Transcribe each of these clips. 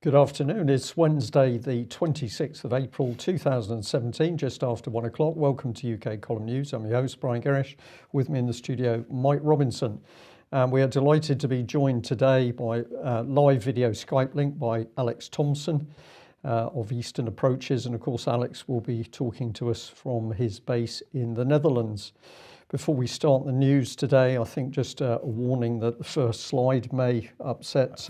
Good afternoon. It's Wednesday, the 26th of April 2017, just after 1 o'clock. Welcome to UK Column News. I'm your host, Brian Gerrish. With me in the studio, Mike Robinson. We are delighted to be joined today by live video Skype link by Alex Thompson of Eastern Approaches. And of course, Alex will be talking to us from his base in the Netherlands. Before we start the news today, I think just a warning that the first slide may upset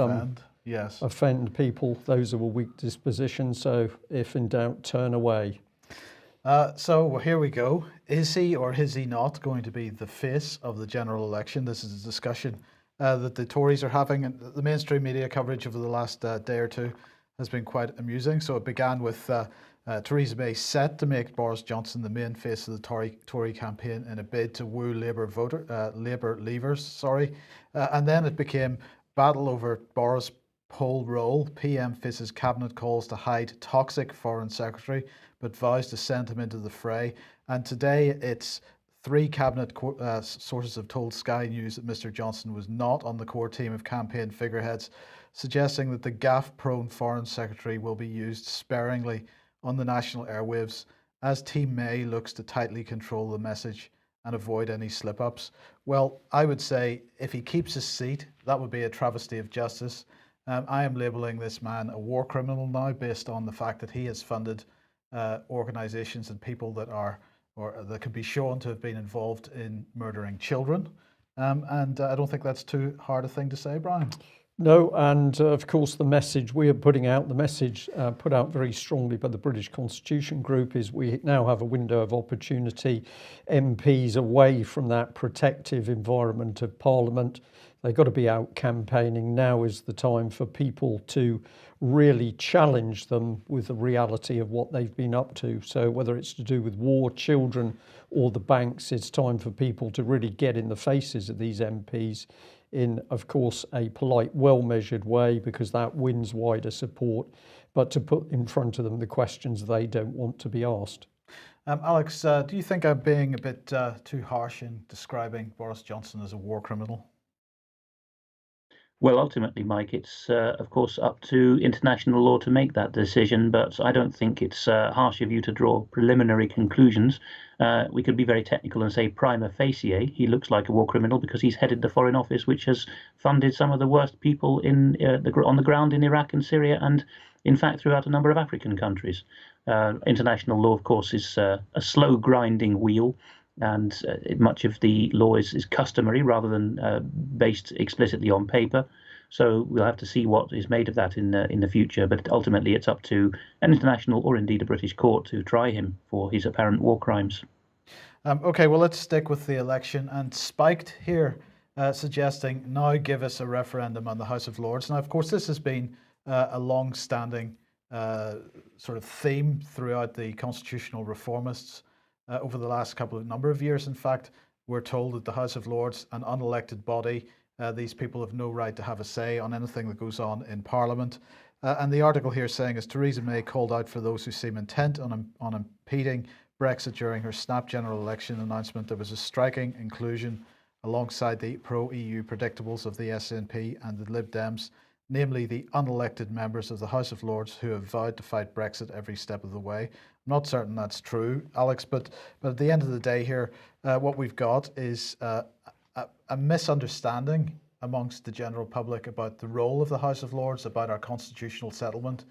offend people, those of a weak disposition, so if in doubt, turn away. So here we go. Is he or is he not going to be the face of the general election? This is a discussion that the Tories are having, and the mainstream media coverage over the last day or two has been quite amusing. So it began with Theresa May set to make Boris Johnson the main face of the Tory campaign in a bid to woo Labour leavers, and then it became battle over Boris' poll role. PM faces cabinet calls to hide toxic foreign secretary, but vows to send him into the fray. And today it's three cabinet sources have told Sky News that Mr. Johnson was not on the core team of campaign figureheads, suggesting that the gaffe-prone foreign secretary will be used sparingly on the national airwaves as Team May looks to tightly control the message and avoid any slip-ups. Well, I would say if he keeps his seat, that would be a travesty of justice. I am labelling this man a war criminal now based on the fact that he has funded organisations and people that that can be shown to have been involved in murdering children. And I don't think that's too hard a thing to say, Brian. No, and of course the message we are putting out, the message put out very strongly by the British Constitution Group, is we now have a window of opportunity. MPs away from that protective environment of Parliament. They've got to be out campaigning. Now is the time for people to really challenge them with the reality of what they've been up to. So whether it's to do with war, children, or the banks, it's time for people to really get in the faces of these MPs in, of course, a polite, well-measured way, because that wins wider support, but to put in front of them the questions they don't want to be asked. Alex, do you think I'm being a bit too harsh in describing Boris Johnson as a war criminal? Well, ultimately, Mike, it's of course up to international law to make that decision, but I don't think it's harsh of you to draw preliminary conclusions. We could be very technical and say prima facie he looks like a war criminal because he's headed the Foreign Office, which has funded some of the worst people on the ground in Iraq and Syria, and in fact throughout a number of African countries. International law, of course, is a slow grinding wheel. And much of the law is customary rather than based explicitly on paper. So we'll have to see what is made of that in the future. But ultimately, it's up to an international or indeed a British court to try him for his apparent war crimes. OK, well, let's stick with the election. And Spiked here suggesting now give us a referendum on the House of Lords. Now, of course, this has been a long-standing sort of theme throughout the constitutional reformists. Over the last number of years. In fact, we're told that the House of Lords, an unelected body, these people have no right to have a say on anything that goes on in Parliament. And the article here saying, as Theresa May called out for those who seem intent on impeding Brexit during her snap general election announcement, there was a striking inclusion alongside the pro-EU predictables of the SNP and the Lib Dems, namely the unelected members of the House of Lords who have vowed to fight Brexit every step of the way. I'm not certain that's true, Alex, but at the end of the day here, what we've got is a misunderstanding amongst the general public about the role of the House of Lords, about our constitutional settlement,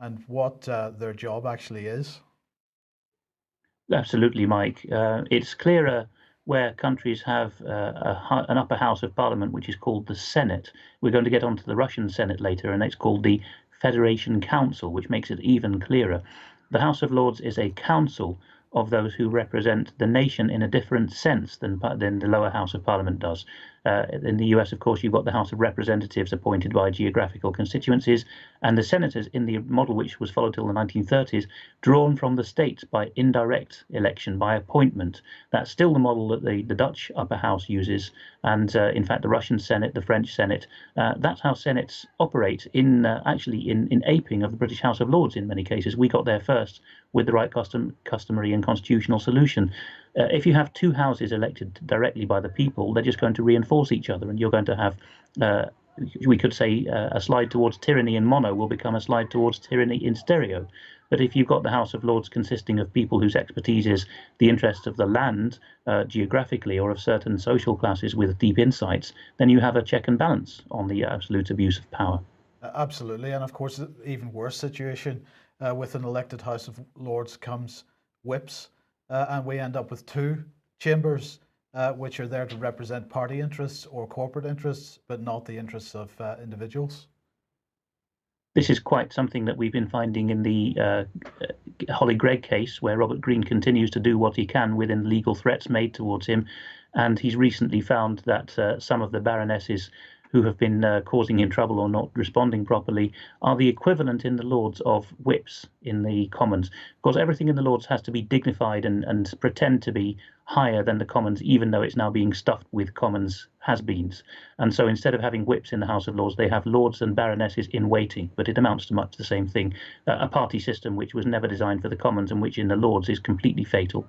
and what their job actually is. Absolutely, Mike. It's clearer where countries have an upper house of parliament, which is called the Senate. We're going to get onto the Russian Senate later, and it's called the Federation Council, which makes it even clearer. The House of Lords is a council of those who represent the nation in a different sense than the lower house of parliament does. In the US, of course, you've got the House of Representatives appointed by geographical constituencies, and the senators in the model which was followed till the 1930s, drawn from the states by indirect election, by appointment. That's still the model that the Dutch upper house uses, and in fact the Russian Senate, the French Senate. That's how senates operate actually in aping of the British House of Lords in many cases. We got there first with the right customary and constitutional solution. If you have two houses elected directly by the people, they're just going to reinforce each other, and you're going to have we could say a slide towards tyranny in mono will become a slide towards tyranny in stereo. But if you've got the House of Lords consisting of people whose expertise is the interests of the land geographically, or of certain social classes with deep insights, then you have a check and balance on the absolute abuse of power. Absolutely. And of course, the even worse situation with an elected House of Lords comes whips, and we end up with two chambers which are there to represent party interests or corporate interests, but not the interests of individuals. This is quite something that we've been finding in the Holly Gregg case, where Robert Greene continues to do what he can within legal threats made towards him. And he's recently found that some of the baronesses who have been causing him trouble or not responding properly are the equivalent in the Lords of whips in the Commons. Of course, everything in the Lords has to be dignified and pretend to be higher than the Commons, even though it's now being stuffed with Commons has-beens. And so instead of having whips in the House of Lords, they have lords and baronesses in waiting, but it amounts to much the same thing. A party system which was never designed for the Commons and which in the Lords is completely fatal.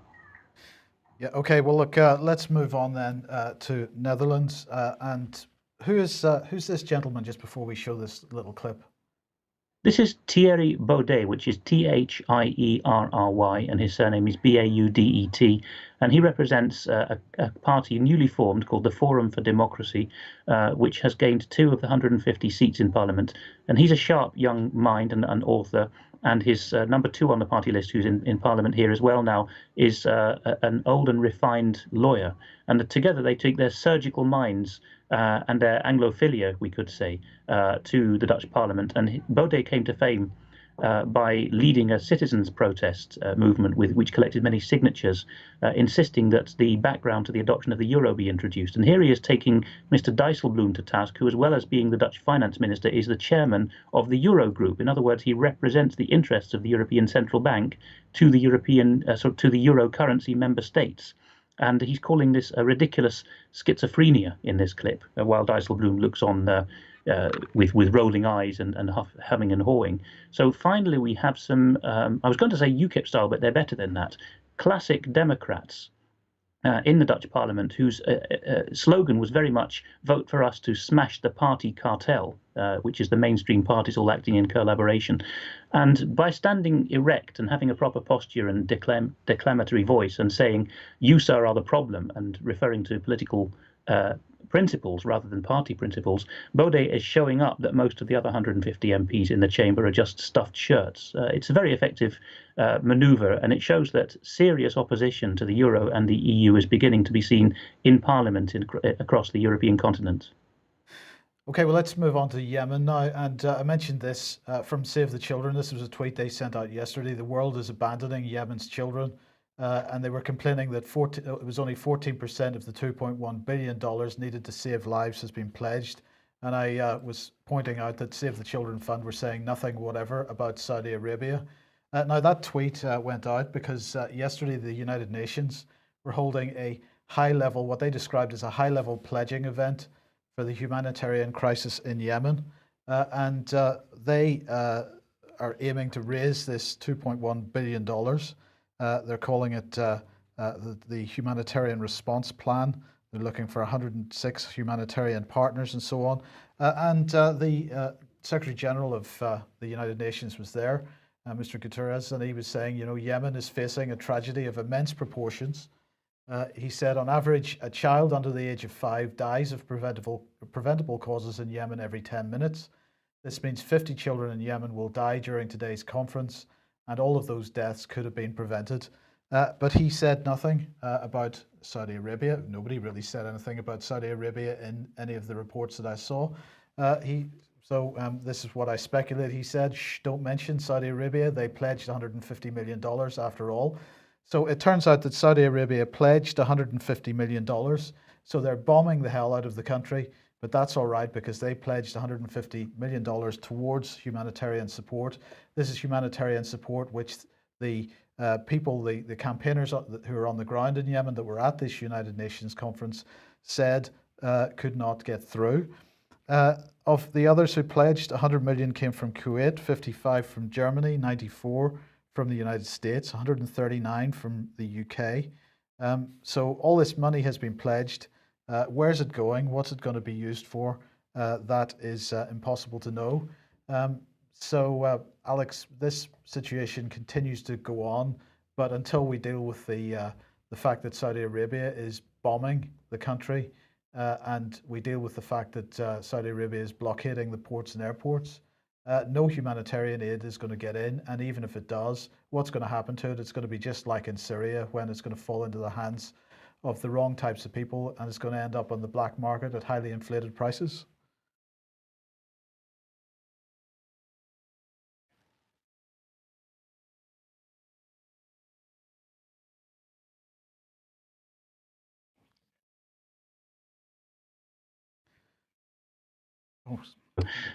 Yeah, okay, well, look, let's move on then to Netherlands. And who's this gentleman, just before we show this little clip? This is Thierry Baudet, which is Thierry, and his surname is Baudet, and he represents a party newly formed called the Forum for Democracy, which has gained 2 of the 150 seats in Parliament. And he's a sharp young mind and an author, and his number 2 on the party list, who's in Parliament here as well now, is an old and refined lawyer. And together they take their surgical minds and their Anglophilia, we could say, to the Dutch Parliament. And Baudet came to fame by leading a citizens' protest movement which collected many signatures, insisting that the background to the adoption of the euro be introduced. And here he is taking Mr. Dijsselbloem to task, who, as well as being the Dutch finance minister, is the chairman of the Euro Group. In other words, he represents the interests of the European Central Bank to the to the euro currency member states. And he's calling this a ridiculous schizophrenia in this clip, while Dijsselbloem looks on with rolling eyes and humming and hawing. So finally, we have some, I was going to say UKIP style, but they're better than that, classic Democrats in the Dutch Parliament, whose slogan was very much "Vote for us to smash the party cartel," which is the mainstream parties all acting in collaboration. And by standing erect and having a proper posture and declamatory voice and saying, "You, sir, are the problem," and referring to political principles rather than party principles, Baudet is showing up that most of the other 150 MPs in the chamber are just stuffed shirts. It's a very effective maneuver, and it shows that serious opposition to the euro and the EU is beginning to be seen in Parliament across the European continent. Okay, well, let's move on to Yemen now. And I mentioned this from Save the Children. This was a tweet they sent out yesterday. The world is abandoning Yemen's children. And they were complaining that it was only 14% of the $2.1 billion needed to save lives has been pledged. And I was pointing out that Save the Children Fund were saying nothing whatever about Saudi Arabia. Now that tweet went out because yesterday the United Nations were holding a high-level, what they described as a high-level pledging event for the humanitarian crisis in Yemen. And they are aiming to raise this $2.1 billion. They're calling it the Humanitarian Response Plan. They're looking for 106 humanitarian partners and so on. And the Secretary General of the United Nations was there, Mr. Guterres, and he was saying, you know, Yemen is facing a tragedy of immense proportions. He said, on average, a child under the age of 5 dies of preventable causes in Yemen every 10 minutes. This means 50 children in Yemen will die during today's conference, and all of those deaths could have been prevented. But he said nothing about Saudi Arabia. Nobody really said anything about Saudi Arabia in any of the reports that I saw. This is what I speculate. He said, shh, don't mention Saudi Arabia. They pledged $150 million after all. So it turns out that Saudi Arabia pledged $150 million. So they're bombing the hell out of the country. But that's all right because they pledged $150 million towards humanitarian support. This is humanitarian support which the people, the campaigners who are on the ground in Yemen that were at this United Nations conference said could not get through. Of the others who pledged, 100 million came from Kuwait, 55 from Germany, 94 from the United States, 139 from the UK. So all this money has been pledged. Where's it going? What's it going to be used for? that is impossible to know. Alex, this situation continues to go on, but until we deal with the fact that Saudi Arabia is bombing the country, and we deal with the fact that Saudi Arabia is blockading the ports and airports, no humanitarian aid is going to get in. And even if it does, what's going to happen to it? It's going to be just like in Syria, when it's going to fall into the hands of the wrong types of people, and it's going to end up on the black market at highly inflated prices.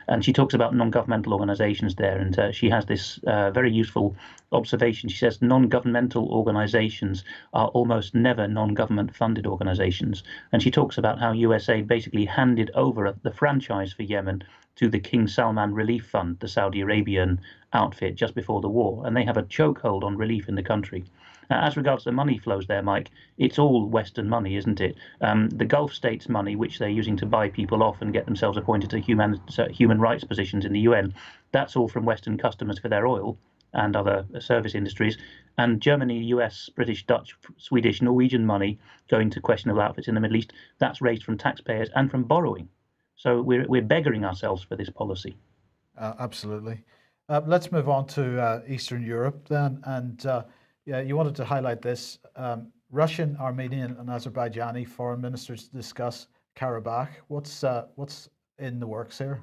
And she talks about non-governmental organizations there, and she has this very useful observation. She says non-governmental organizations are almost never non-government funded organizations, and she talks about how USA basically handed over the franchise for Yemen to the King Salman Relief Fund, the Saudi Arabian outfit, just before the war, and they have a chokehold on relief in the country. As regards the money flows there, Mike, it's all Western money, isn't it? The Gulf states' money, which they're using to buy people off and get themselves appointed to human rights positions in the UN, that's all from Western customers for their oil and other service industries. And Germany, US, British, Dutch, Swedish, Norwegian money going to questionable outfits in the Middle East, that's raised from taxpayers and from borrowing. So we're beggaring ourselves for this policy. Absolutely. Let's move on to Eastern Europe then. And yeah, you wanted to highlight this. Russian, Armenian, and Azerbaijani foreign ministers discuss Karabakh. What's in the works here?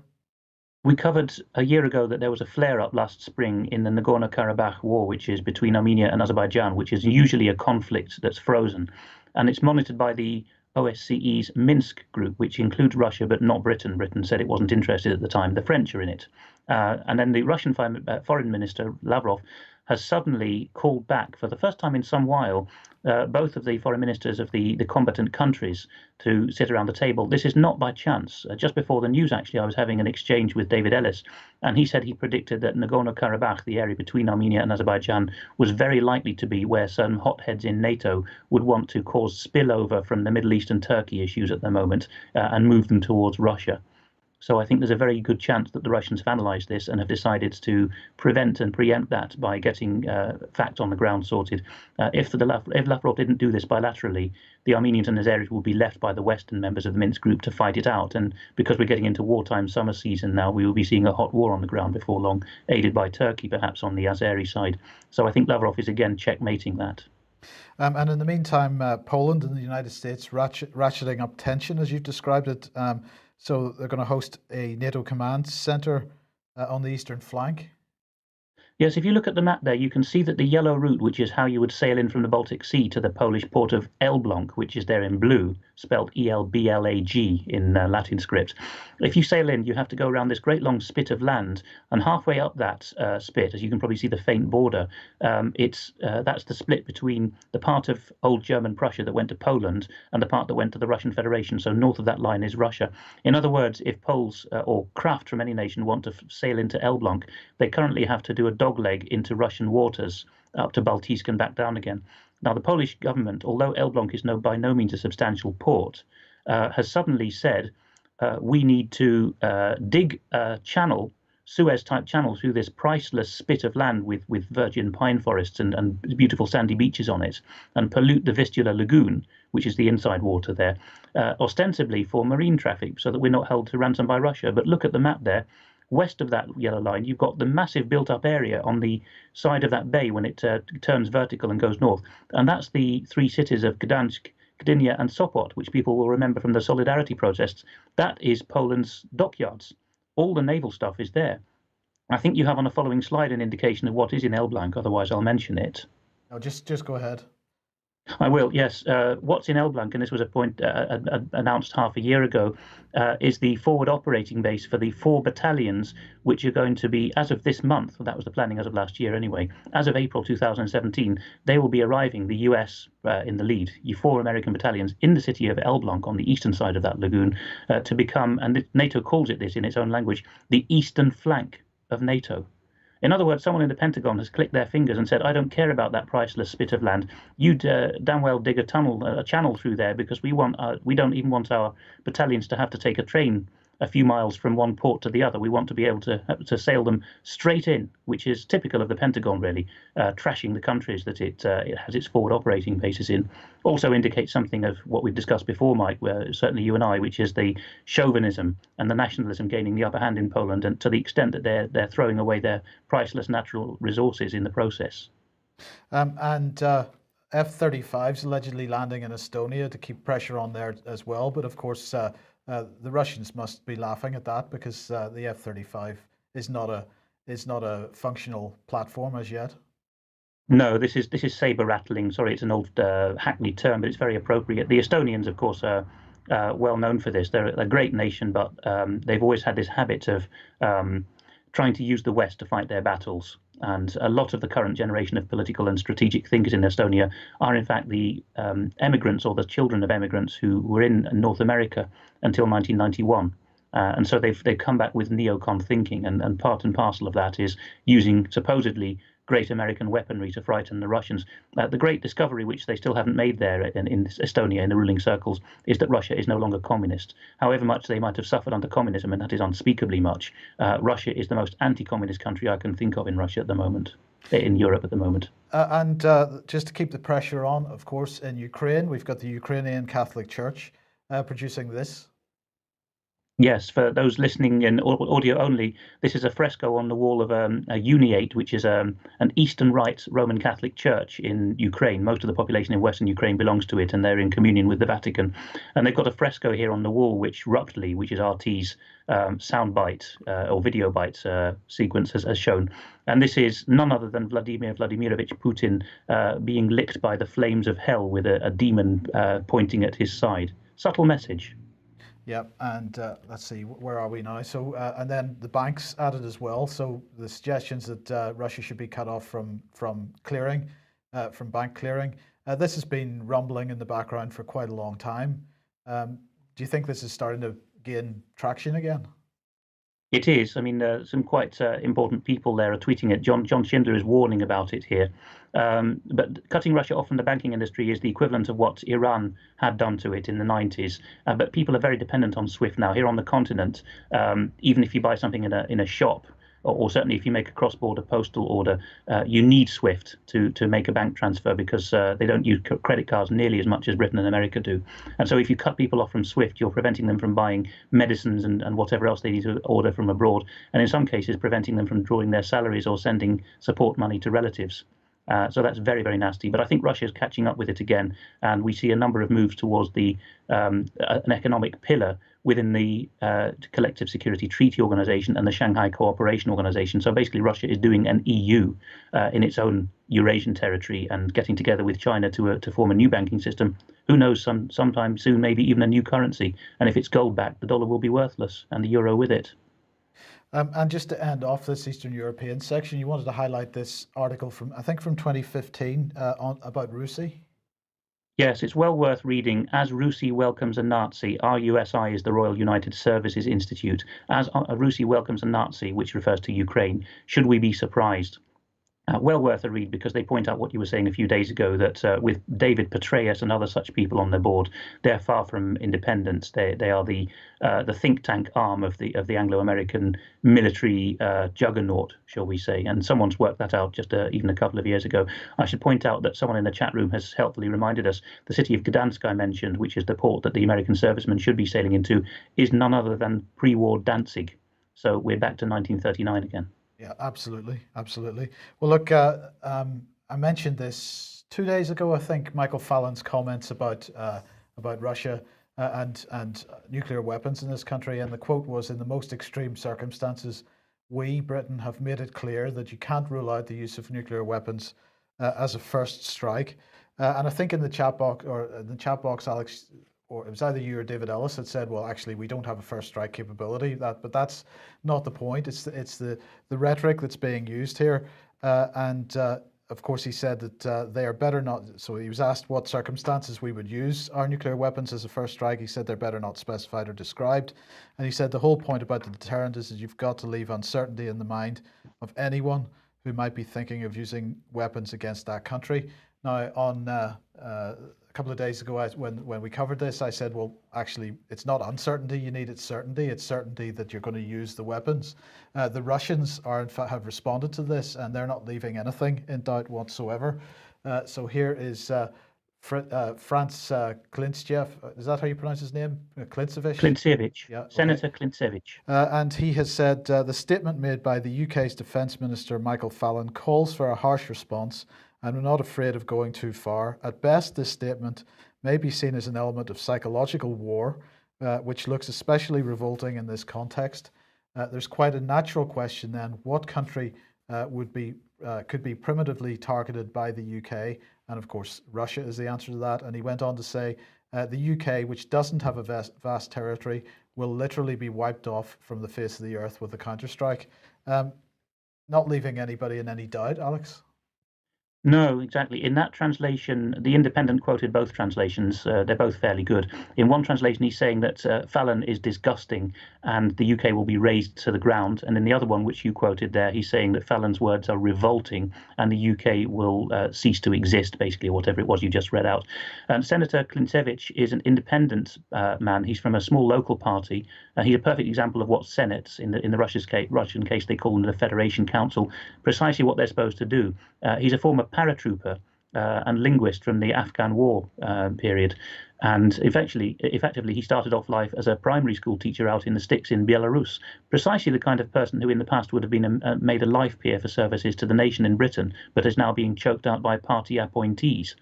We covered a year ago that there was a flare-up last spring in the Nagorno-Karabakh war, which is between Armenia and Azerbaijan, which is usually a conflict that's frozen. And it's monitored by the OSCE's Minsk group, which includes Russia but not Britain. Britain said it wasn't interested at the time. The French are in it. And then the Russian foreign minister, Lavrov, has suddenly called back for the first time in some while both of the foreign ministers of the combatant countries to sit around the table. This is not by chance. Just before the news, actually, I was having an exchange with David Ellis, and he said he predicted that Nagorno-Karabakh, the area between Armenia and Azerbaijan, was very likely to be where some hotheads in NATO would want to cause spillover from the Middle East and Turkey issues at the moment and move them towards Russia. So I think there's a very good chance that the Russians have analysed this and have decided to prevent and preempt that by getting facts on the ground sorted. If Lavrov didn't do this bilaterally, the Armenians and Azeris will be left by the Western members of the Minsk group to fight it out. And because we're getting into wartime summer season now, we will be seeing a hot war on the ground before long, aided by Turkey, perhaps on the Azeri side. So I think Lavrov is again checkmating that. And in the meantime, Poland and the United States ratcheting up tension, as you've described it. So they're going to host a NATO command center on the eastern flank. Yes, if you look at the map there, you can see that the yellow route, which is how you would sail in from the Baltic Sea to the Polish port of Elbląg, which is there in blue, spelled E-L-B-L-A-G in Latin script. If you sail in, you have to go around this great long spit of land, and halfway up that spit, as you can probably see the faint border, that's the split between the part of old German Prussia that went to Poland and the part that went to the Russian Federation. So north of that line is Russia. In other words, if Poles or craft from any nation want to sail into Elbląg, they currently have to do a dogleg into Russian waters up to Baltisk and back down again. Now, the Polish government, although Elbląg is by no means a substantial port, has suddenly said we need to dig a channel, Suez-type channel, through this priceless spit of land with virgin pine forests and beautiful sandy beaches on it, and pollute the Vistula Lagoon, which is the inside water there, ostensibly for marine traffic, so that we're not held to ransom by Russia. But look at the map there. West of that yellow line, you've got the massive built-up area on the side of that bay when it turns vertical and goes north. And that's the three cities of Gdansk, Gdynia and Sopot, which people will remember from the Solidarity protests. That is Poland's dockyards. All the naval stuff is there. I think you have on the following slide an indication of what is in Elbląg, otherwise I'll mention it. No, just go ahead. I will, yes. What's in Elbląg, and this was a point announced half a year ago, is the forward operating base for the 4 battalions, which are going to be, as of this month, that was the planning as of last year anyway, as of April 2017, they will be arriving, the US in the lead, 4 American battalions in the city of Elbląg on the eastern side of that lagoon to become, and NATO calls it this in its own language, the eastern flank of NATO. In other words, someone in the Pentagon has clicked their fingers and said, I don't care about that priceless spit of land. You'd damn well dig a channel through there, because we don't even want our battalions to have to take a train a few miles from one port to the other. We want to be able to sail them straight in, which is typical of the Pentagon, really, trashing the countries that it has its forward operating bases in. Also indicates something of what we've discussed before, Mike, where certainly you and I, which is the chauvinism and the nationalism gaining the upper hand in Poland, and to the extent that they're throwing away their priceless natural resources in the process. And F-35s allegedly landing in Estonia to keep pressure on there as well. But of course, the Russians must be laughing at that because the F-35 is not a functional platform as yet. No, this is saber rattling. Sorry, it's an old hackneyed term, but it's very appropriate. The Estonians, of course, are well known for this. They're a great nation, but they've always had this habit of trying to use the West to fight their battles. And a lot of the current generation of political and strategic thinkers in Estonia are, in fact, the emigrants or the children of emigrants who were in North America until 1991. And so they've come back with neocon thinking, and part and parcel of that is using supposedly great American weaponry to frighten the Russians. The great discovery, which they still haven't made there in Estonia, in the ruling circles, is that Russia is no longer communist. However much they might have suffered under communism, and that is unspeakably much, Russia is the most anti-communist country I can think of in Russia at the moment, in Europe at the moment. And just to keep the pressure on, of course, in Ukraine, we've got the Ukrainian Catholic Church producing this. Yes, for those listening in audio only, this is a fresco on the wall of a Uniate, which is an Eastern Rite Roman Catholic church in Ukraine. Most of the population in Western Ukraine belongs to it, and they're in communion with the Vatican. And they've got a fresco here on the wall, which Ruptly, which is RT's soundbite or video bite sequence, has shown. And this is none other than Vladimir Vladimirovich Putin being licked by the flames of hell with a demon pointing at his side. Subtle message. Yeah, and let's see, where are we now? So, and then the banks added as well. So the suggestions that Russia should be cut off from clearing, from bank clearing. This has been rumbling in the background for quite a long time. Do you think this is starting to gain traction again? It is. I mean, some quite important people there are tweeting it. John Schindler is warning about it here. But cutting Russia off from the banking industry is the equivalent of what Iran had done to it in the 90s. But people are very dependent on SWIFT now. Here on the continent, even if you buy something in a shop, or certainly if you make a cross-border postal order, you need SWIFT to make a bank transfer because they don't use credit cards nearly as much as Britain and America do. And so if you cut people off from SWIFT, you're preventing them from buying medicines and whatever else they need to order from abroad, and in some cases preventing them from drawing their salaries or sending support money to relatives. So that's very, very nasty. But I think Russia is catching up with it again, and we see a number of moves towards an economic pillar within the Collective Security Treaty Organization and the Shanghai Cooperation Organization. So basically, Russia is doing an EU in its own Eurasian territory and getting together with China to form a new banking system. Who knows, sometime soon, maybe even a new currency. And if it's gold-backed, the dollar will be worthless, and the euro with it. And just to end off this Eastern European section, you wanted to highlight this article from, I think, from 2015 about Rusi. Yes, it's well worth reading. As Rusi welcomes a Nazi, RUSI is the Royal United Services Institute. As Rusi welcomes a Nazi, which refers to Ukraine, should we be surprised? Well worth a read because they point out what you were saying a few days ago, that with David Petraeus and other such people on their board, they're far from independent. They are the think tank arm of the Anglo-American military juggernaut, shall we say. And someone's worked that out just even a couple of years ago. I should point out that someone in the chat room has helpfully reminded us the city of Gdansk I mentioned, which is the port that the American servicemen should be sailing into, is none other than pre-war Danzig. So we're back to 1939 again. Yeah, absolutely, absolutely. Well, look, I mentioned this 2 days ago. I think Michael Fallons' comments about Russia and nuclear weapons in this country, and the quote was, "In the most extreme circumstances, we, Britain, have made it clear that you can't rule out the use of nuclear weapons as a first strike." And I think in the chat box, Alex, or it was either you or David Ellis that said, well, actually, we don't have a first strike capability. But that's not the point. It's the rhetoric that's being used here. Of course, he said that they are better not. So he was asked what circumstances we would use our nuclear weapons as a first strike. He said they're better not specified or described. And he said the whole point about the deterrent is that you've got to leave uncertainty in the mind of anyone who might be thinking of using weapons against that country. Now, on a couple of days ago, when we covered this, I said, well, actually, it's not uncertainty you need, it's certainty. It's certainty that you're going to use the weapons. The Russians are, in fact, have responded to this, and they're not leaving anything in doubt whatsoever. So here is Franz Klintsjev. Is that how you pronounce his name? Klintsevich. Yeah, Senator okay. Klintsevich. And he has said the statement made by the UK's Defence Minister Michael Fallon calls for a harsh response, and we're not afraid of going too far. At best, this statement may be seen as an element of psychological war, which looks especially revolting in this context. There's quite a natural question then: what country could be primitively targeted by the UK? And of course, Russia is the answer to that. And he went on to say, the UK, which doesn't have a vast territory, will literally be wiped off from the face of the earth with a counterstrike. Not leaving anybody in any doubt, Alex. No, exactly. In that translation, The Independent quoted both translations. They're both fairly good. In one translation, he's saying that Fallon is disgusting and the UK will be razed to the ground. And in the other one, which you quoted there, he's saying that Fallon's words are revolting and the UK will cease to exist, basically, whatever it was you just read out. Senator Klintsevich is an independent man. He's from a small local party. He's a perfect example of what Senates, in the Russian case, they call them the Federation Council, precisely what they're supposed to do. He's a former paratrooper and linguist from the Afghan War period. And effectively, he started off life as a primary school teacher out in the sticks in Belarus, precisely the kind of person who in the past would have been made a life peer for services to the nation in Britain, but is now being choked out by party appointees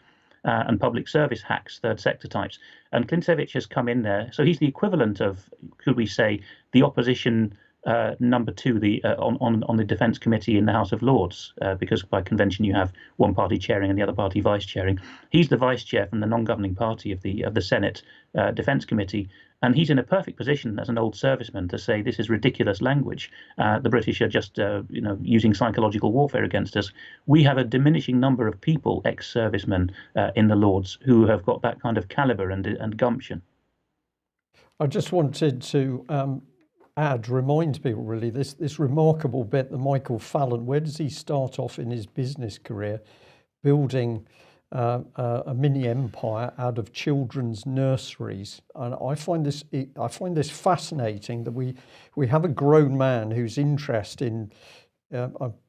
and public service hacks, third sector types. And Klintsevich has come in there. So he's the equivalent of, could we say, the opposition number two, on the Defence Committee in the House of Lords, because by convention you have one party chairing and the other party vice chairing. He's the vice chair from the non-governing party of the Senate Defence Committee, and he's in a perfect position as an old serviceman to say this is ridiculous language. The British are just using psychological warfare against us. We have a diminishing number of people, ex-servicemen in the Lords, who have got that kind of calibre and gumption. I just wanted to remind people really this remarkable bit that Michael Fallon, where does he start off in his business career? Building a mini empire out of children's nurseries, and I find this fascinating that we have a grown man who's interested in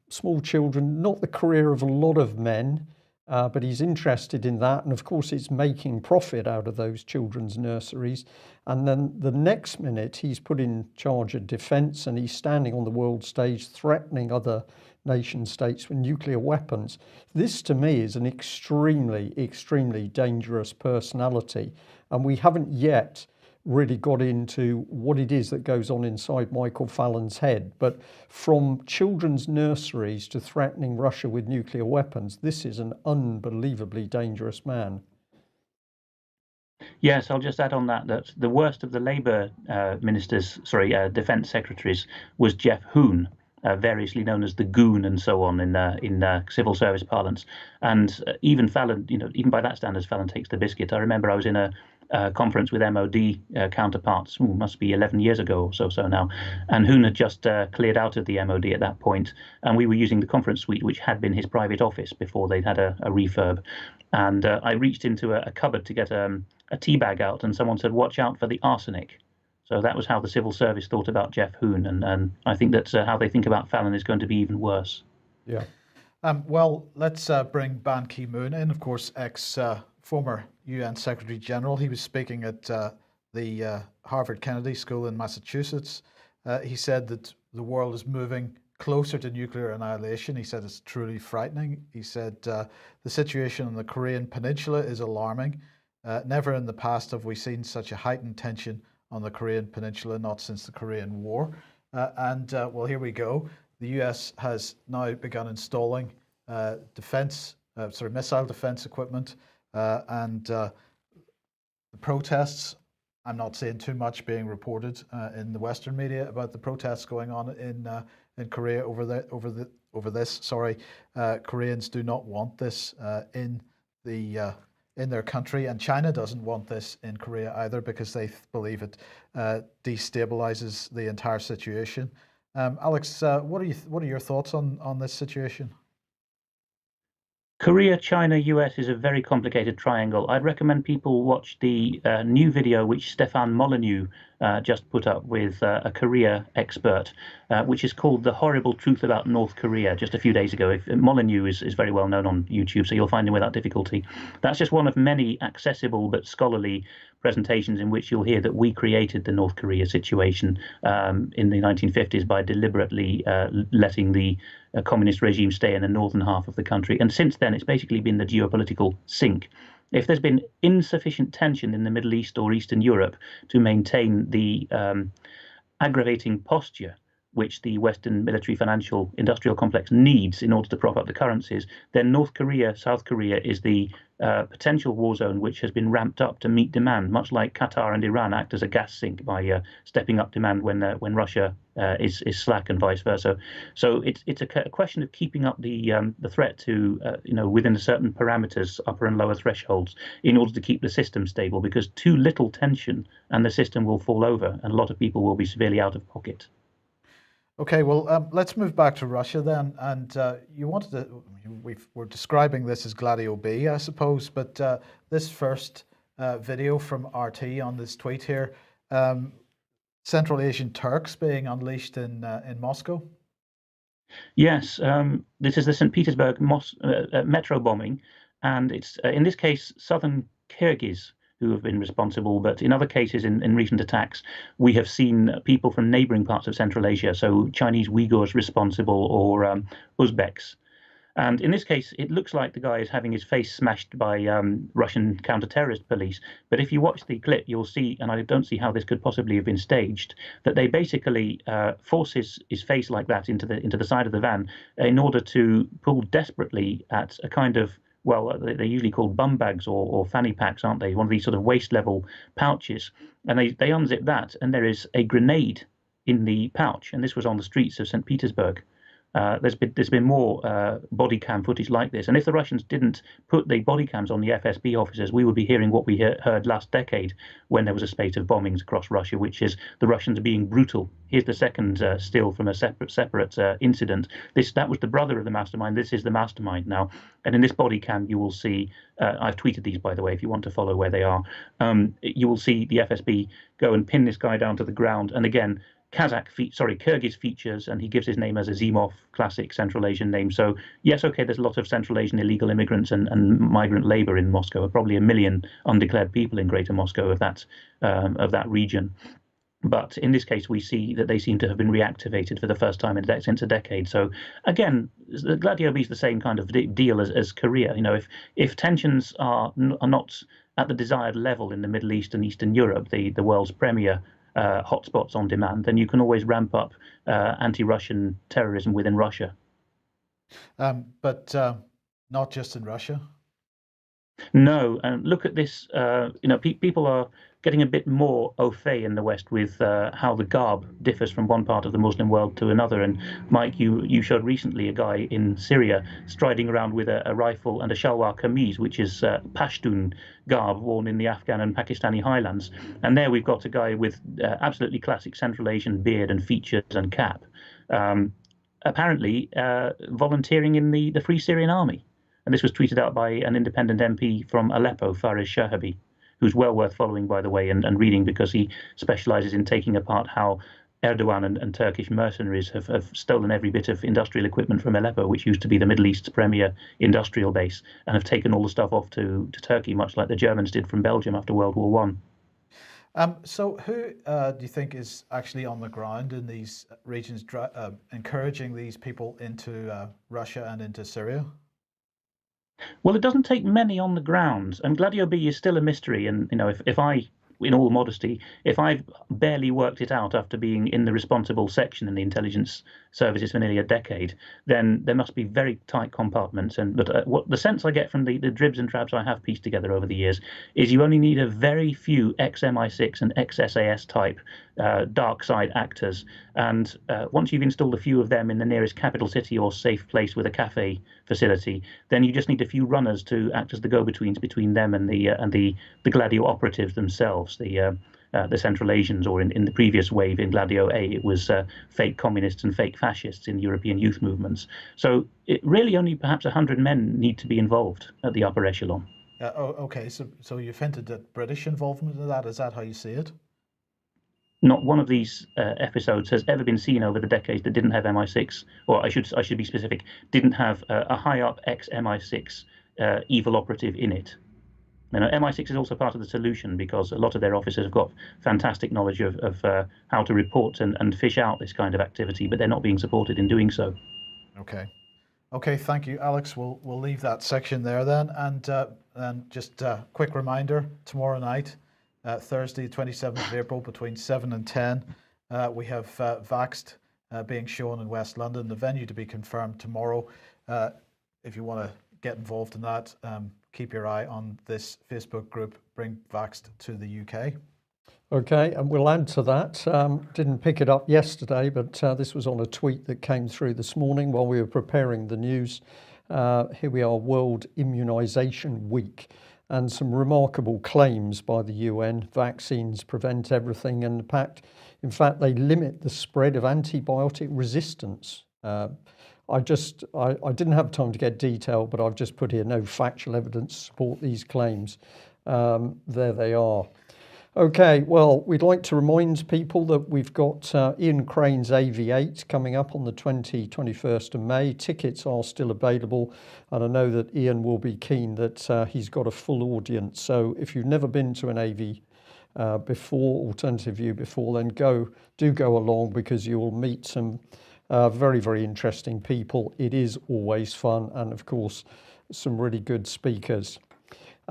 small children, not the career of a lot of men, but he's interested in that, and of course it's making profit out of those children's nurseries. And then the next minute he's put in charge of defence and he's standing on the world stage threatening other nation states with nuclear weapons. This to me is an extremely, extremely dangerous personality, and we haven't yet really got into what it is that goes on inside Michael Fallon's head. But from children's nurseries to threatening Russia with nuclear weapons, this is an unbelievably dangerous man. Yes, I'll just add on that the worst of the Labour defence secretaries was Geoff Hoon, variously known as the Goon and so on in civil service parlance. And even Fallon, even by that standards, Fallon takes the biscuit. I remember I was in a conference with MOD counterparts, must be 11 years ago or so now, and Hoon had just cleared out of the MOD at that point, and we were using the conference suite, which had been his private office before they'd had a refurb. And I reached into a cupboard to get a tea bag out, and someone said, "Watch out for the arsenic." So that was how the civil service thought about Geoff Hoon, and I think that's how they think about Fallon is going to be even worse. Yeah. Well, let's bring Ban Ki-moon in, of course, former UN Secretary General. He was speaking at the Harvard Kennedy School in Massachusetts. He said that the world is moving closer to nuclear annihilation. He said it's truly frightening. He said the situation on the Korean Peninsula is alarming. Never in the past have we seen such a heightened tension on the Korean Peninsula, not since the Korean War. Well, here we go. The US has now begun installing missile defense equipment, and the protests. I'm not seeing too much being reported in the Western media about the protests going on in Korea over this. Koreans do not want this in their country, and China doesn't want this in Korea either because they believe it destabilizes the entire situation. Alex, what are your thoughts on this situation? Korea, China, US is a very complicated triangle. I'd recommend people watch the new video which Stefan Molyneux just put up with a Korea expert, which is called The Horrible Truth About North Korea, just a few days ago. Molyneux is very well known on YouTube, so you'll find him without difficulty. That's just one of many accessible but scholarly presentations in which you'll hear that we created the North Korea situation in the 1950s by deliberately letting the communist regime stay in the northern half of the country. And since then, it's basically been the geopolitical sink. If there's been insufficient tension in the Middle East or Eastern Europe to maintain the aggravating posture which the Western military, financial, industrial complex needs in order to prop up the currencies, then North Korea, South Korea is the potential war zone which has been ramped up to meet demand, much like Qatar and Iran act as a gas sink by stepping up demand when Russia is slack and vice versa. So it's a question of keeping up the threat to within certain parameters, upper and lower thresholds, in order to keep the system stable. Because too little tension and the system will fall over, and a lot of people will be severely out of pocket. Okay, well, let's move back to Russia then. And you wanted to, we're describing this as Gladio B, I suppose, but this first video from RT on this tweet here, Central Asian Turks being unleashed in Moscow. Yes, this is the St. Petersburg metro bombing, and it's in this case southern Kyrgyz who have been responsible, but in other cases, in recent attacks, we have seen people from neighboring parts of Central Asia, so Chinese Uyghurs responsible, or Uzbeks. And in this case, it looks like the guy is having his face smashed by Russian counter-terrorist police. But if you watch the clip, you'll see, and I don't see how this could possibly have been staged, that they basically force his face like that into the side of the van in order to pull desperately at a kind of, well, they're usually called bum bags or fanny packs, aren't they? One of these sort of waist-level pouches. And they unzip that, and there is a grenade in the pouch. And this was on the streets of St. Petersburg. There's been more body cam footage like this. And if the Russians didn't put the body cams on the FSB officers, we would be hearing what we heard last decade when there was a spate of bombings across Russia, which is the Russians being brutal. Here's the second still from a separate incident. That was the brother of the mastermind. This is the mastermind now. And in this body cam, you will see, I've tweeted these, by the way, if you want to follow where they are. You will see the FSB go and pin this guy down to the ground. And again, Kyrgyz features, and he gives his name as Azimov, classic Central Asian name. So yes, okay, there's a lot of Central Asian illegal immigrants and migrant labor in Moscow, probably 1 million undeclared people in Greater Moscow of that region. But in this case, we see that they seem to have been reactivated for the first time since a decade. So again, the Gladio B is the same kind of deal as Korea. If tensions are not at the desired level in the Middle East and Eastern Europe, the world's premier hotspots on demand, then you can always ramp up anti-Russian terrorism within Russia. But not just in Russia. No, and look at this. People are getting a bit more au fait in the West with how the garb differs from one part of the Muslim world to another. And Mike, you showed recently a guy in Syria striding around with a rifle and a shalwar kameez, which is Pashtun garb worn in the Afghan and Pakistani highlands. And there we've got a guy with absolutely classic Central Asian beard and features and cap, apparently volunteering in the Free Syrian Army. And this was tweeted out by an independent MP from Aleppo, Fariz Shahabi, who's well worth following, by the way, and reading, because he specializes in taking apart how Erdogan and Turkish mercenaries have stolen every bit of industrial equipment from Aleppo, which used to be the Middle East's premier industrial base, and have taken all the stuff off to Turkey, much like the Germans did from Belgium after World War One. So who do you think is actually on the ground in these regions, encouraging these people into Russia and into Syria? Well, it doesn't take many on the ground, and Gladio B is still a mystery. And if I, in all modesty, if I've barely worked it out after being in the responsible section in the intelligence services for nearly a decade, then there must be very tight compartments. But what the sense I get from the dribs and drabs I have pieced together over the years is you only need a very few ex-MI6 and ex-SAS type dark side actors, and once you've installed a few of them in the nearest capital city or safe place with a cafe facility, then you just need a few runners to act as the go-betweens between them and the Gladio operatives themselves, the the Central Asians, or in the previous wave in Gladio A, it was fake communists and fake fascists in European youth movements. So it really only perhaps 100 men need to be involved at the upper echelon. Okay, so you've hinted at British involvement in that. Is that how you see it? Not one of these episodes has ever been seen over the decades that didn't have MI6, or I should be specific, didn't have a high up ex-MI6 evil operative in it. You know, MI6 is also part of the solution, because a lot of their officers have got fantastic knowledge of how to report and fish out this kind of activity, but they're not being supported in doing so. Okay, thank you, Alex. We'll leave that section there then, and just a quick reminder: tomorrow night, Thursday, 27th of April, between 7 and 10, we have Vaxxed being shown in West London. The venue to be confirmed tomorrow. If you want to get involved in that, keep your eye on this Facebook group, Bring Vaxxed to the UK. Okay, and we'll add to that. Didn't pick it up yesterday, but this was on a tweet that came through this morning while we were preparing the news. Here we are, World Immunisation Week, and some remarkable claims by the UN. Vaccines prevent everything, and in fact, they limit the spread of antibiotic resistance. I didn't have time to get detail, but I've just put here no factual evidence to support these claims. There they are. Okay, well, we'd like to remind people that we've got Ian Crane's AV8 coming up on the 21st of May. Tickets are still available, and I know that Ian will be keen that he's got a full audience. So if you've never been to an AV before, alternative view before, then do go along, because you will meet some very, very interesting people. It is always fun, and of course, some really good speakers.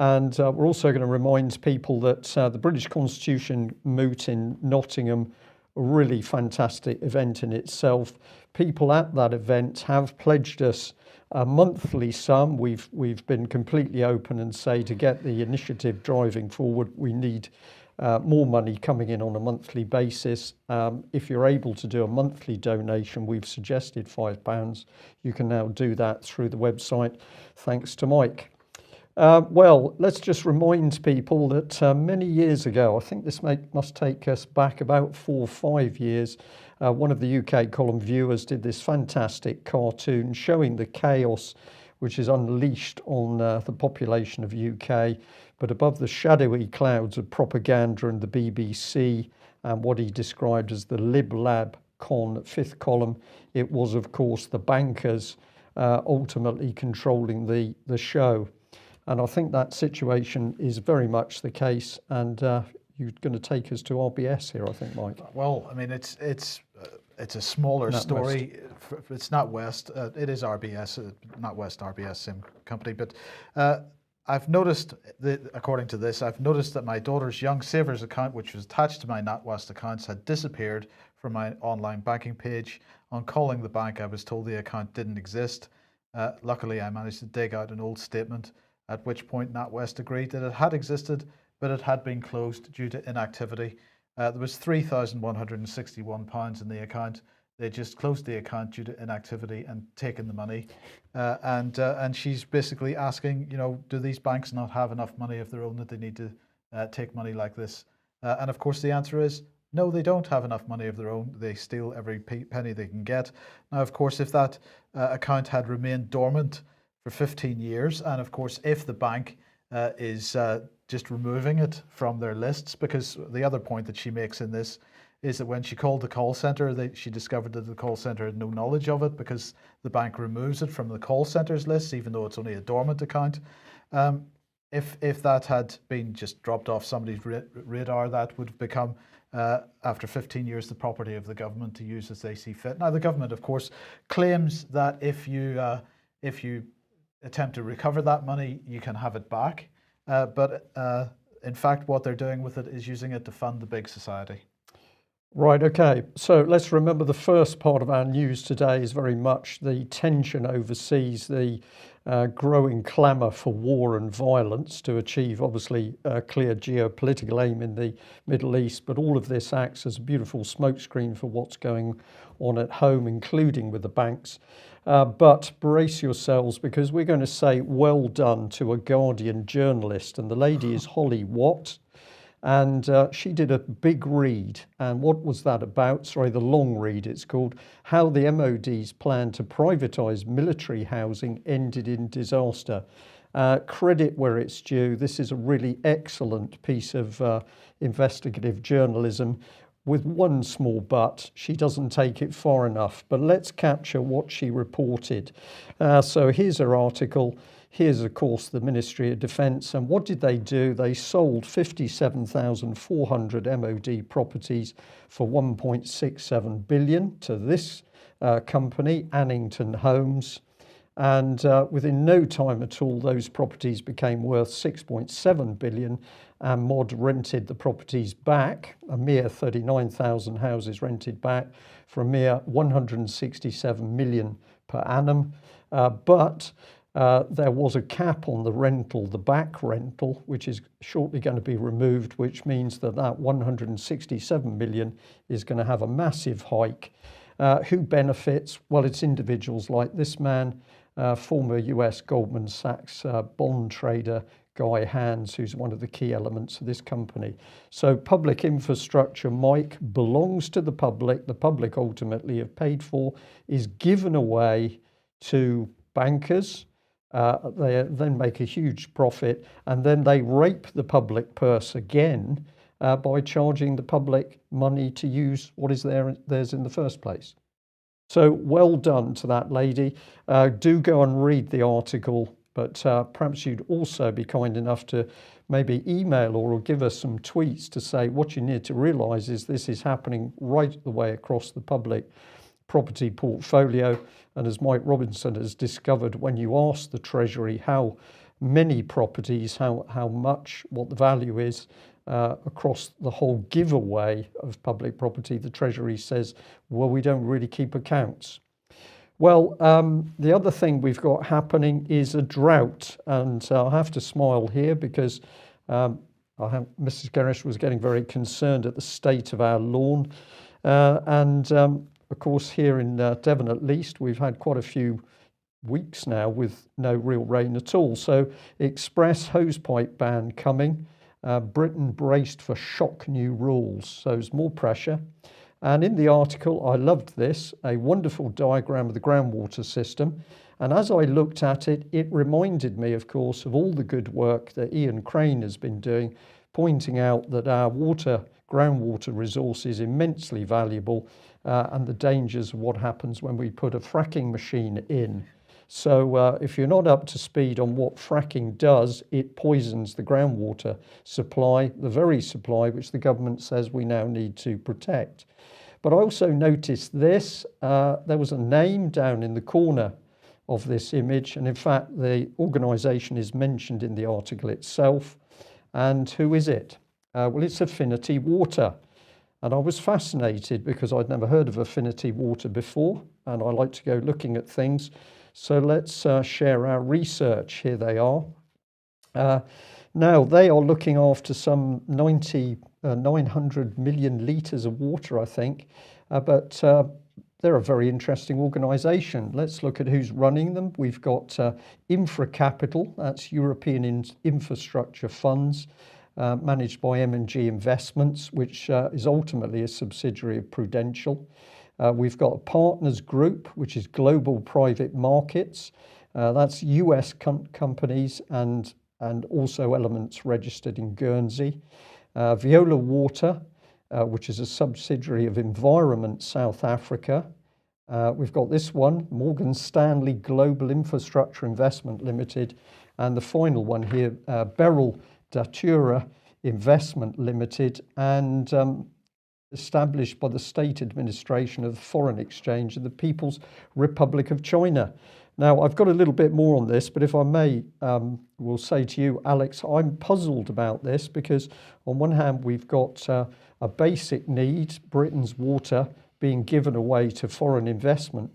And we're also going to remind people that the British Constitution Moot in Nottingham, a really fantastic event in itself. People at that event have pledged us a monthly sum. We've been completely open and say, to get the initiative driving forward, we need more money coming in on a monthly basis. If you're able to do a monthly donation, we've suggested £5. You can now do that through the website, thanks to Mike. Well, let's just remind people that many years ago, I think this must take us back about 4 or 5 years, one of the UK column viewers did this fantastic cartoon showing the chaos which is unleashed on the population of UK, but above the shadowy clouds of propaganda and the BBC and what he described as the Lib Lab Con 5th column, it was, of course, the bankers ultimately controlling the show. And I think that situation is very much the case. And you're going to take us to RBS here, I think, Mike. Well, I mean, it's a smaller story. It's NatWest. It is RBS, NatWest, RBS, same company. But I've noticed, according to this, I've noticed that my daughter's Young Savers account, which was attached to my NatWest accounts, had disappeared from my online banking page. On calling the bank, I was told the account didn't exist. Luckily, I managed to dig out an old statement, at which point NatWest agreed that it had existed, but it had been closed due to inactivity. There was £3,161 in the account. They just closed the account due to inactivity and taken the money. And she's basically asking, do these banks not have enough money of their own that they need to take money like this? And of course the answer is, no, they don't have enough money of their own. They steal every penny they can get. Now, of course, if that account had remained dormant for 15 years, and of course, if the bank is just removing it from their lists, because the other point that she makes in this is that when she called the call center, she discovered that the call center had no knowledge of it, because the bank removes it from the call center's list, even though it's only a dormant account. If that had been just dropped off somebody's radar, that would have become, after 15 years, the property of the government to use as they see fit. Now, the government, of course, claims that if you attempt to recover that money, you can have it back. But in fact, what they're doing with it is using it to fund the big society. Right, okay. So let's remember the first part of our news today is very much the tension overseas, the growing clamour for war and violence to achieve, obviously, a clear geopolitical aim in the Middle East. But all of this acts as a beautiful smokescreen for what's going on at home, including with the banks. But brace yourselves, because we're going to say well done to a Guardian journalist, and the lady is Holly Watt. And she did a big read. And what was that about? Sorry, the long read it's called. How the MOD's plan to privatise military housing ended in disaster. Credit where it's due. This is a really excellent piece of investigative journalism, with one small but: she doesn't take it far enough. But let's capture what she reported. So here's her article. Here's, of course, the Ministry of Defence. And what did they do? They sold 57,400 MOD properties for 1.67 billion to this company, Annington Homes. And within no time at all, those properties became worth 6.7 billion, and MOD rented the properties back, a mere 39,000 houses rented back, for a mere 167 million per annum. But there was a cap on the rental, the back rental, which is shortly going to be removed, which means that that 167 million is going to have a massive hike. Who benefits? Well, it's individuals like this man, former US Goldman Sachs bond trader Guy Hands, who's one of the key elements of this company. So public infrastructure, Mike, belongs to the public. The public ultimately have paid for, is given away to bankers. They then make a huge profit, and then they rape the public purse again by charging the public money to use what is theirs in the first place. So well done to that lady. Do go and read the article, but perhaps you'd also be kind enough to maybe email or give us some tweets to say what you need to realise is this is happening right the way across the public property portfolio. And as Mike Robinson has discovered, when you ask the Treasury how many properties, how much, what the value is across the whole giveaway of public property, the Treasury says, well, we don't really keep accounts. Well, the other thing we've got happening is a drought, and I have to smile here because Mrs. Gerrish was getting very concerned at the state of our lawn, of course, here in Devon at least, we've had quite a few weeks now with no real rain at all. So express hosepipe ban coming. Britain braced for shock new rules. So there's more pressure. And in the article, I loved this, a wonderful diagram of the groundwater system. And as I looked at it, it reminded me, of course, of all the good work that Ian Crane has been doing, pointing out that our groundwater resource is immensely valuable, and the dangers of what happens when we put a fracking machine in. So if you're not up to speed on what fracking does, it poisons the groundwater supply, the very supply which the government says we now need to protect. But I also noticed this, there was a name down in the corner of this image, and in fact the organisation is mentioned in the article itself. And who is it? Well, it's Affinity Water. And I was fascinated because I'd never heard of Affinity Water before, and I like to go looking at things. So let's share our research. Here they are. Now, they are looking after some 900 million litres of water, I think, but they're a very interesting organisation. Let's look at who's running them. We've got Infra Capital, that's European Infrastructure Funds, managed by M&G Investments, which is ultimately a subsidiary of Prudential. We've got a Partners Group, which is Global Private Markets. That's US companies and also elements registered in Guernsey. Viola Water, which is a subsidiary of Environment South Africa. We've got this one, Morgan Stanley Global Infrastructure Investment Limited. And the final one here, Beryl Datura Investment Limited, and established by the State Administration of Foreign Exchange of the People's Republic of China. Now, I've got a little bit more on this, but if I may, will say to you, Alex, I'm puzzled about this because on one hand, we've got a basic need, Britain's water, being given away to foreign investment.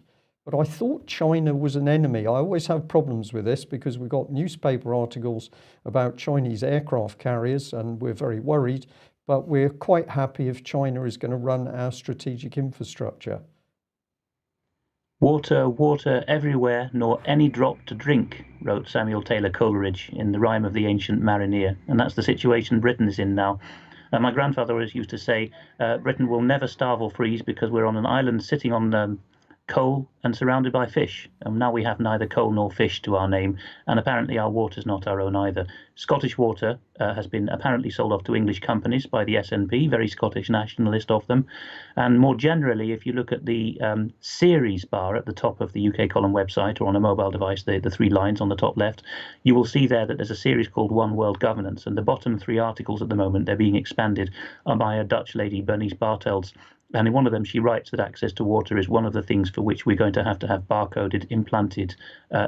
But I thought China was an enemy. I always have problems with this because we've got newspaper articles about Chinese aircraft carriers and we're very worried, but we're quite happy if China is going to run our strategic infrastructure. Water, water everywhere, nor any drop to drink, wrote Samuel Taylor Coleridge in The Rime of the Ancient Mariner. And that's the situation Britain is in now. My grandfather always used to say, Britain will never starve or freeze because we're on an island sitting on coal and surrounded by fish. And now we have neither coal nor fish to our name, and apparently our water's not our own either. Scottish Water has been apparently sold off to English companies by the SNP, very Scottish nationalist of them. And more generally, if you look at the series bar at the top of the UK Column website or on a mobile device, the three lines on the top left, you will see there that there's a series called One World Governance, and the bottom three articles at the moment, they're being expanded, are by a Dutch lady, Bernice Bartels. And in one of them, she writes that access to water is one of the things for which we're going to have barcoded, implanted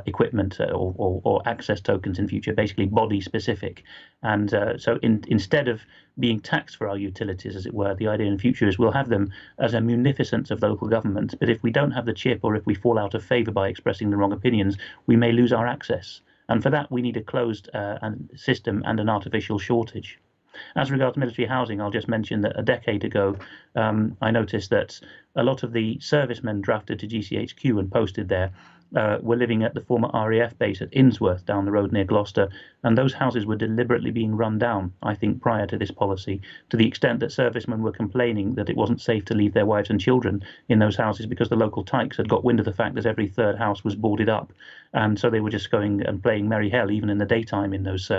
equipment or access tokens in future, basically body specific. And so instead of being taxed for our utilities, as it were, the idea in future is we'll have them as a munificence of local government. But if we don't have the chip, or if we fall out of favour by expressing the wrong opinions, we may lose our access. And for that, we need a closed system and an artificial shortage. As regards military housing, I'll just mention that a decade ago, I noticed that a lot of the servicemen drafted to GCHQ and posted there were living at the former RAF base at Innsworth down the road near Gloucester, and those houses were deliberately being run down, I think, prior to this policy, to the extent that servicemen were complaining that it wasn't safe to leave their wives and children in those houses because the local tykes had got wind of the fact that every third house was boarded up, and so they were just going and playing merry hell even in the daytime in those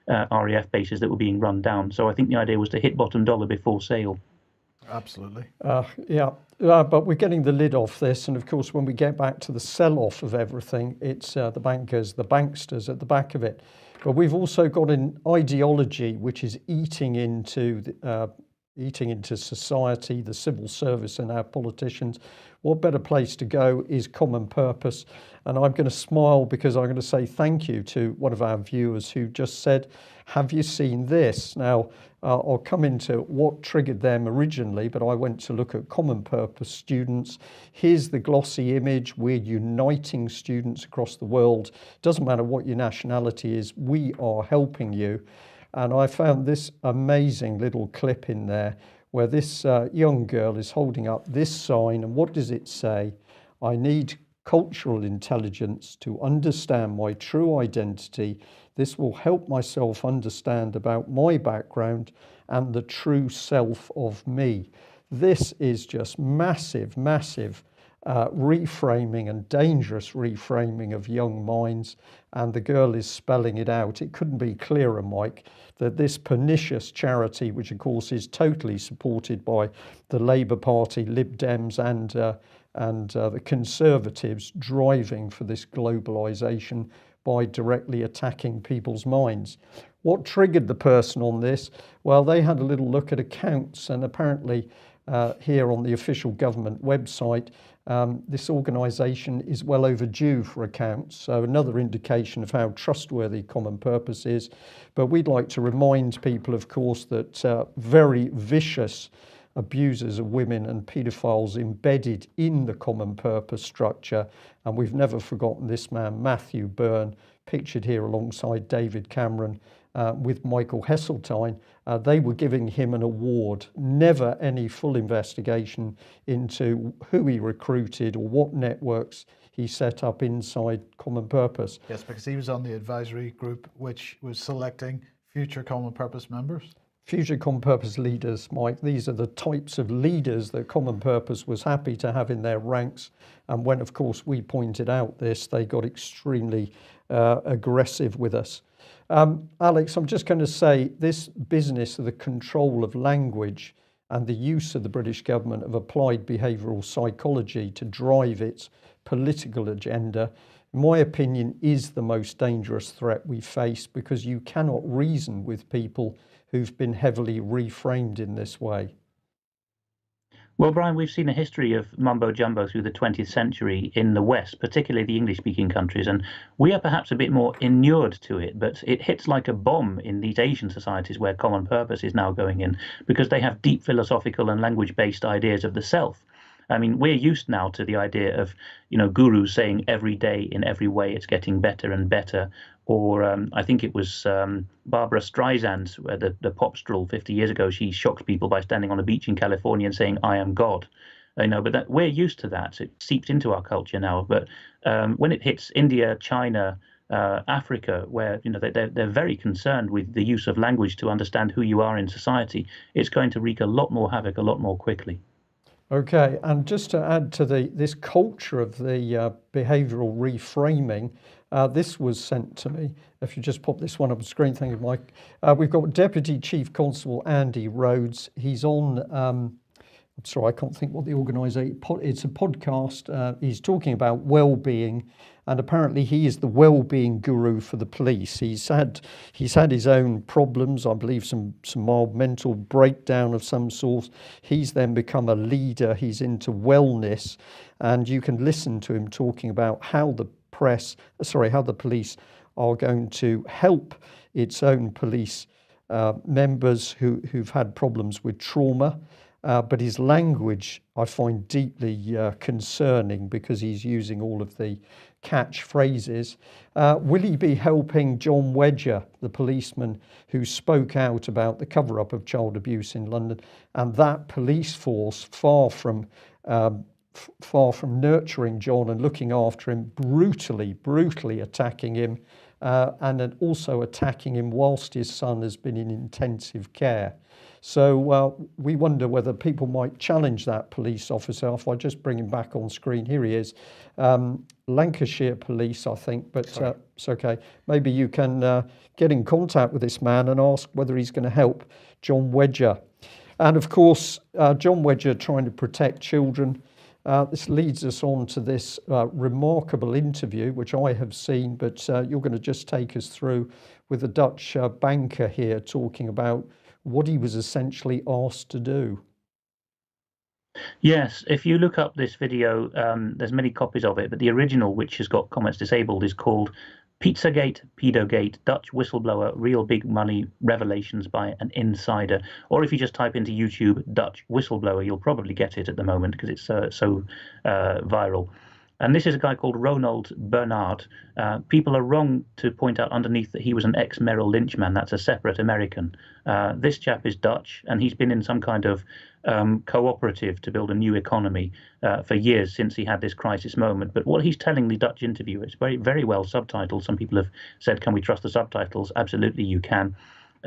RAF bases that were being run down. So I think the idea was to hit bottom dollar before sale. Absolutely. But we're getting the lid off this, and of course when we get back to the sell-off of everything, it's the bankers, the banksters at the back of it. But we've also got an ideology which is eating into society, the civil service and our politicians. What better place to go is common purpose. And I'm going to smile because I'm going to say thank you to one of our viewers who just said, have you seen this? Now, I'll come into what triggered them originally, but I went to look at common purpose students. Here's the glossy image. We're uniting students across the world. Doesn't matter what your nationality is, we are helping you. And I found this amazing little clip in there where this young girl is holding up this sign. And what does it say? I need cultural intelligence to understand my true identity. This will help myself understand about my background and the true self of me. This is just massive, massive reframing and dangerous reframing of young minds. And the girl is spelling it out. It couldn't be clearer, Mike, that this pernicious charity, which of course is totally supported by the Labour Party, Lib Dems and the Conservatives, driving for this globalisation by directly attacking people's minds. What triggered the person on this? Well, they had a little look at accounts, and apparently here on the official government website, this organisation is well overdue for accounts. So another indication of how trustworthy common purpose is. But we'd like to remind people, of course, that very vicious abusers of women and paedophiles embedded in the common purpose structure. And we've never forgotten this man, Matthew Byrne, pictured here alongside David Cameron with Michael Heseltine. They were giving him an award, never any full investigation into who he recruited or what networks he set up inside common purpose. Yes, because he was on the advisory group which was selecting future common purpose members. Future common purpose leaders, Mike. These are the types of leaders that common purpose was happy to have in their ranks. And when, of course, we pointed out this, they got extremely aggressive with us. Alex, I'm just going to say this business of the control of language and the use of the British government of applied behavioural psychology to drive its political agenda, in my opinion, is the most dangerous threat we face, because you cannot reason with people who've been heavily reframed in this way. Well, Brian, we've seen a history of mumbo jumbo through the 20th century in the West, particularly the English-speaking countries, and we are perhaps a bit more inured to it, but it hits like a bomb in these Asian societies where common purpose is now going in, because they have deep philosophical and language-based ideas of the self. I mean, we're used now to the idea of, gurus saying every day in every way it's getting better and better. Or I think it was Barbara Streisand, the pop stroll 50 years ago. She shocked people by standing on a beach in California and saying, I am God. But we're used to that. It seeps into our culture now. But when it hits India, China, Africa, where they're very concerned with the use of language to understand who you are in society, it's going to wreak a lot more havoc a lot more quickly. Okay, and just to add to this culture of the behavioural reframing, this was sent to me. If you just pop this one up on screen, thank you, Mike. We've got Deputy Chief Constable Andy Rhodes. He's on, I'm sorry, I can't think what the organisation, it's a podcast. He's talking about well-being, and apparently he is the well-being guru for the police. He's had his own problems, I believe some mild mental breakdown of some sort. He's then become a leader. He's into wellness, and you can listen to him talking about how the police are going to help its own police members who've had problems with trauma. But his language I find deeply concerning, because he's using all of the catchphrases. Will he be helping John Wedger, the policeman who spoke out about the cover-up of child abuse in London, and that police force, far from nurturing John and looking after him, brutally attacking him, and then also attacking him whilst his son has been in intensive care? So we wonder whether people might challenge that police officer. If I just bring him back on screen, here he is, Lancashire Police, I think, but it's okay. Maybe you can get in contact with this man and ask whether he's going to help John Wedger. And of course, John Wedger trying to protect children. This leads us on to this remarkable interview, which I have seen, but you're going to just take us through with a Dutch banker here talking about what he was essentially asked to do. Yes, if you look up this video, there's many copies of it, but the original, which has got comments disabled, is called Pizzagate, Pedogate, Dutch Whistleblower, Real Big Money Revelations by an Insider. Or if you just type into YouTube Dutch Whistleblower, you'll probably get it at the moment because it's so viral. And this is a guy called Ronald Bernard. People are wrong to point out underneath that he was an ex-Merrill Lynch man. That's a separate American. This chap is Dutch, and he's been in some kind of cooperative to build a new economy for years since he had this crisis moment. But what he's telling the Dutch interviewer is very, very well subtitled. Some people have said, can we trust the subtitles? Absolutely, you can.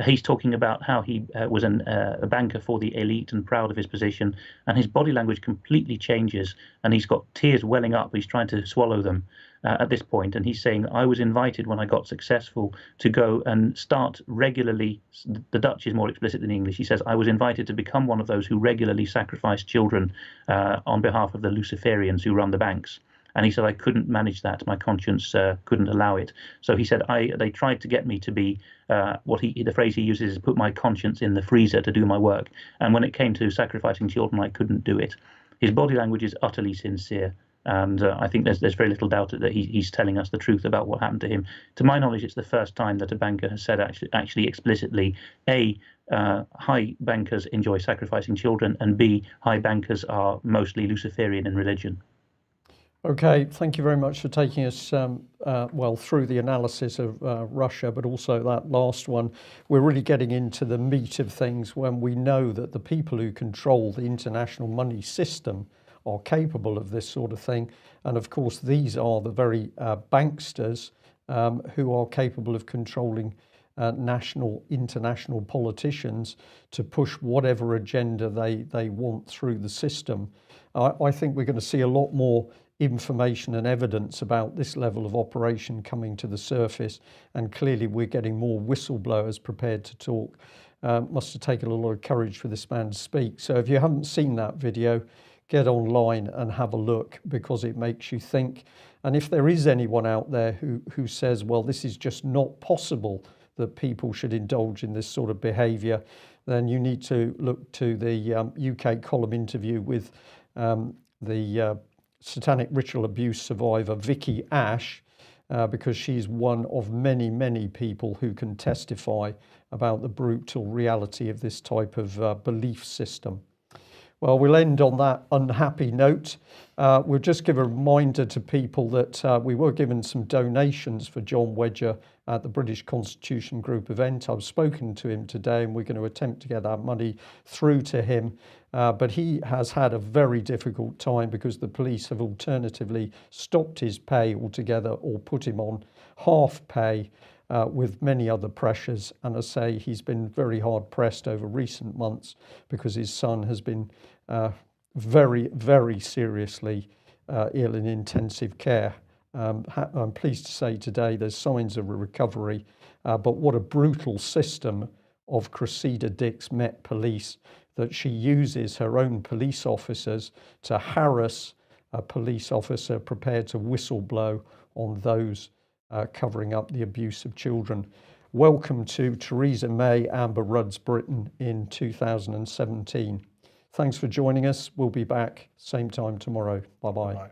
He's talking about how he was a banker for the elite and proud of his position, and his body language completely changes, and he's got tears welling up. He's trying to swallow them at this point, and he's saying, I was invited when I got successful to go and start regularly. The Dutch is more explicit than English. He says, I was invited to become one of those who regularly sacrifice children on behalf of the Luciferians who run the banks. And he said, I couldn't manage that. My conscience couldn't allow it. So he said, they tried to get me to be the phrase he uses is put my conscience in the freezer to do my work. And when it came to sacrificing children, I couldn't do it. His body language is utterly sincere. And I think there's very little doubt that he's telling us the truth about what happened to him. To my knowledge, it's the first time that a banker has said actually explicitly, A, high bankers enjoy sacrificing children, and B, high bankers are mostly Luciferian in religion. Okay, thank you very much for taking us through the analysis of Russia, but also that last one. We're really getting into the meat of things when we know that the people who control the international money system are capable of this sort of thing. And of course, these are the very banksters who are capable of controlling international politicians to push whatever agenda they want through the system. I think we're going to see a lot more information and evidence about this level of operation coming to the surface, and clearly we're getting more whistleblowers prepared to talk. Must have taken a lot of courage for this man to speak. So if you haven't seen that video, get online and have a look, because it makes you think. And if there is anyone out there who says, well, this is just not possible that people should indulge in this sort of behaviour, then you need to look to the UK column interview with the satanic ritual abuse survivor Vicky Ash, because she's one of many people who can testify about the brutal reality of this type of belief system. Well, we'll end on that unhappy note. We'll just give a reminder to people that we were given some donations for John Wedger at the British Constitution Group event. I've spoken to him today, and we're going to attempt to get that money through to him. But he has had a very difficult time because the police have alternatively stopped his pay altogether or put him on half pay, with many other pressures. And I say he's been very hard pressed over recent months because his son has been very, very seriously ill in intensive care. I'm pleased to say today there's signs of a recovery, but what a brutal system of Cressida Dick's Met Police, that she uses her own police officers to harass a police officer prepared to whistleblow on those covering up the abuse of children. Welcome to Theresa May, Amber Rudd's Britain in 2017. Thanks for joining us. We'll be back same time tomorrow. Bye-bye. Bye.